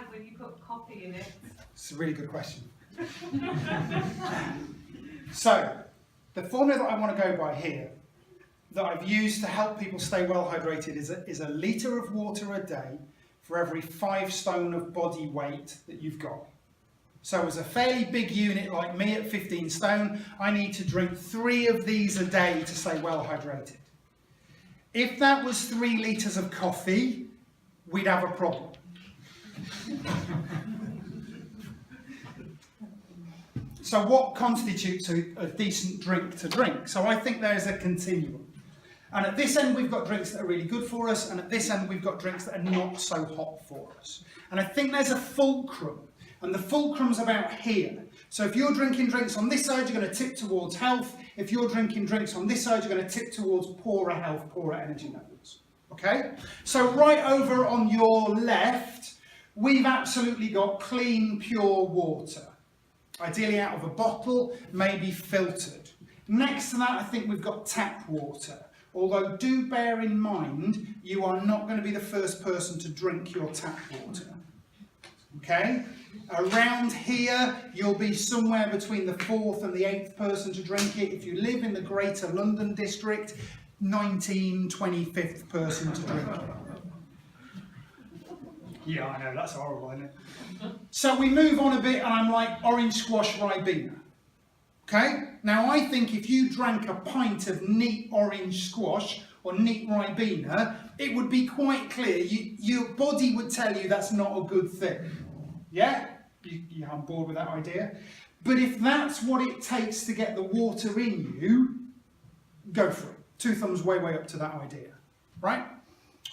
out when you put coffee in it? It's a really good question. So, the formula that I want to go by here, that I've used to help people stay well hydrated, is a litre of water a day for every 5 stone of body weight that you've got. So as a fairly big unit like me at 15 stone, I need to drink 3 of these a day to stay well hydrated. If that was 3 litres of coffee, we'd have a problem. So what constitutes a decent drink to drink? So I think there's a continuum. And at this end we've got drinks that are really good for us, and at this end we've got drinks that are not so hot for us. And I think there's a fulcrum, and the fulcrum's about here. So if you're drinking drinks on this side, you're going to tip towards health. If you're drinking drinks on this side, you're going to tip towards poorer health, poorer energy levels. Okay? So right over on your left, we've absolutely got clean, pure water. Ideally out of a bottle, maybe filtered. Next to that, I think we've got tap water. Although do bear in mind, you are not going to be the first person to drink your tap water. Okay? Around here, you'll be somewhere between the 4th and the 8th person to drink it. If you live in the Greater London district, 25th person to drink it. Yeah, I know, that's horrible, isn't it? So we move on a bit, and I'm like, orange squash Ribena. Okay? Now I think if you drank a pint of neat orange squash or neat Ribena, it would be quite clear. Your body would tell you that's not a good thing. Yeah? You're on board with that idea? But if that's what it takes to get the water in you, go for it. 2 thumbs way up to that idea. Right?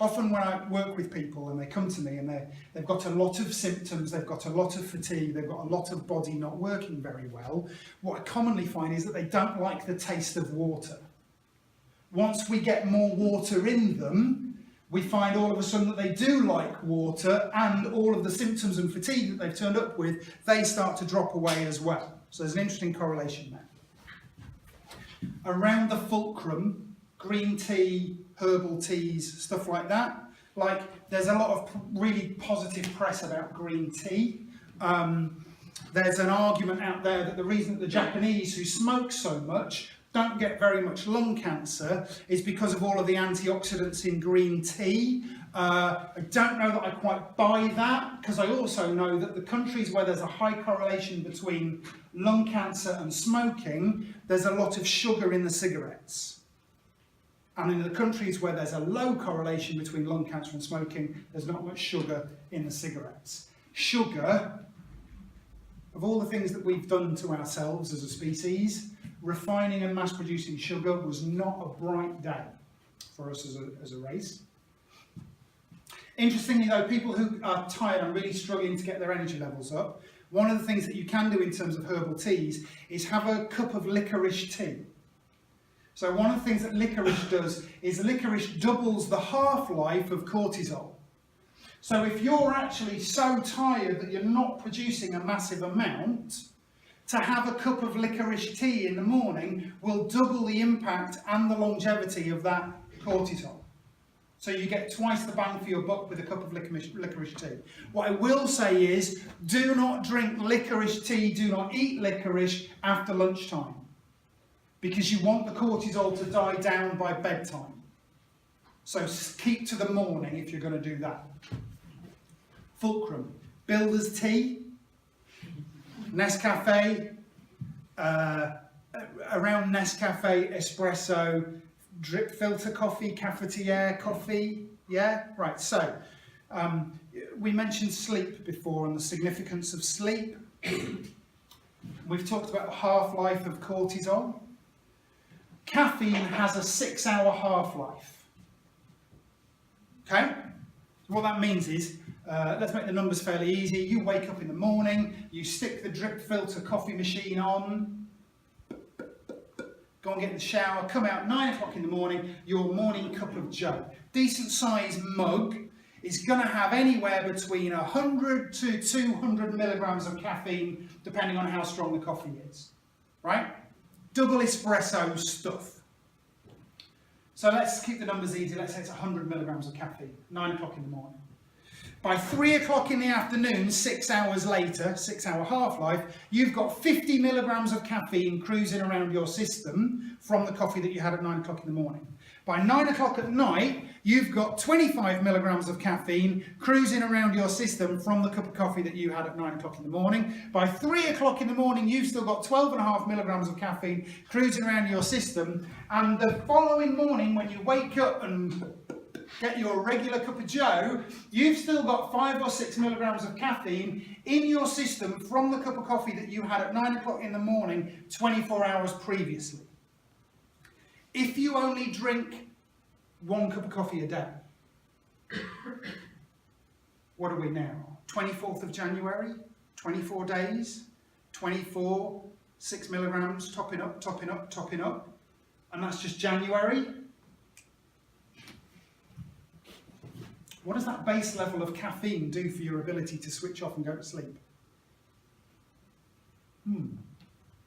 Often when I work with people and they come to me and they've got a lot of symptoms, they've got a lot of fatigue, they've got a lot of body not working very well, what I commonly find is that they don't like the taste of water. Once we get more water in them, we find all of a sudden that they do like water, and all of the symptoms and fatigue that they've turned up with, they start to drop away as well. So there's an interesting correlation there. Around the fulcrum, green tea, herbal teas, stuff like that. Like, there's a lot of really positive press about green tea. There's an argument out there that the reason that the Japanese who smoke so much don't get very much lung cancer is because of all of the antioxidants in green tea. I don't know that I quite buy that, because I also know that the countries where there's a high correlation between lung cancer and smoking, there's a lot of sugar in the cigarettes. And in the countries where there's a low correlation between lung cancer and smoking, there's not much sugar in the cigarettes. Sugar, of all the things that we've done to ourselves as a species, refining and mass producing sugar was not a bright day for us as a race. Interestingly though, people who are tired and really struggling to get their energy levels up, one of the things that you can do in terms of herbal teas is have a cup of licorice tea. So one of the things that licorice does is licorice doubles the half-life of cortisol. So if you're actually so tired that you're not producing a massive amount, to have a cup of licorice tea in the morning will double the impact and the longevity of that cortisol. So you get twice the bang for your buck with a cup of licorice tea. What I will say is, do not drink licorice tea, do not eat licorice after lunchtime, because you want the cortisol to die down by bedtime. So keep to the morning if you're going to do that. Fulcrum, builder's tea, Nescafe, around Nescafe, espresso, drip filter coffee, cafetiere coffee. Yeah, right. So we mentioned sleep before and the significance of sleep. We've talked about the half-life of cortisol. Caffeine has a 6-hour half-life. Okay? So what that means is, let's make the numbers fairly easy. You wake up in the morning, you stick the drip filter coffee machine on, go and get in the shower, come out 9 o'clock in the morning, your morning cup of joe. Decent sized mug is going to have anywhere between 100 to 200 milligrams of caffeine, depending on how strong the coffee is. Right? Double espresso stuff. So let's keep the numbers easy. Let's say it's 100 milligrams of caffeine, 9 o'clock in the morning. By 3 o'clock in the afternoon, 6 hours later, 6-hour half-life, you've got 50 milligrams of caffeine cruising around your system from the coffee that you had at 9 o'clock in the morning. By 9 o'clock at night, you've got 25 milligrams of caffeine cruising around your system from the cup of coffee that you had at 9 o'clock in the morning. By 3 o'clock in the morning, you've still got 12.5 milligrams of caffeine cruising around your system. And the following morning, when you wake up and get your regular cup of joe, you've still got 5 or 6 milligrams of caffeine in your system from the cup of coffee that you had at 9 o'clock in the morning 24 hours previously. If you only drink 1 cup of coffee a day, what are we now? 24th of January, 24 days, 24, 6 milligrams, topping up, topping up, topping up, and that's just January. What does that base level of caffeine do for your ability to switch off and go to sleep?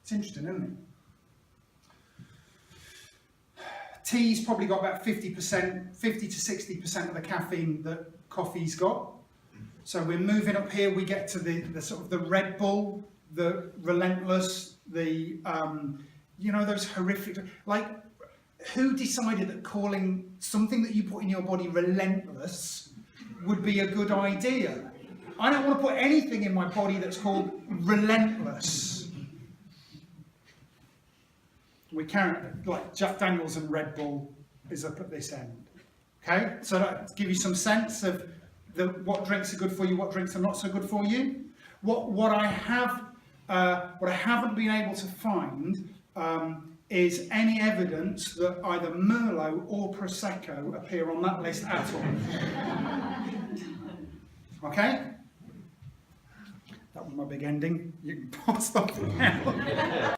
It's interesting, isn't it? Tea's probably got about 50%, 50 to 60% of the caffeine that coffee's got. So we're moving up here, we get to the sort of the Red Bull, the Relentless, the, you know, those horrific, like, who decided that calling something that you put in your body relentless would be a good idea? I don't want to put anything in my body that's called relentless. We can't, like Jack Daniels and Red Bull is up at this end. Okay, so that give you some sense of what drinks are good for you, what drinks are not so good for you. What I haven't been able to find is any evidence that either Merlot or Prosecco appear on that list at all. Okay? That was my big ending. You can stop it now.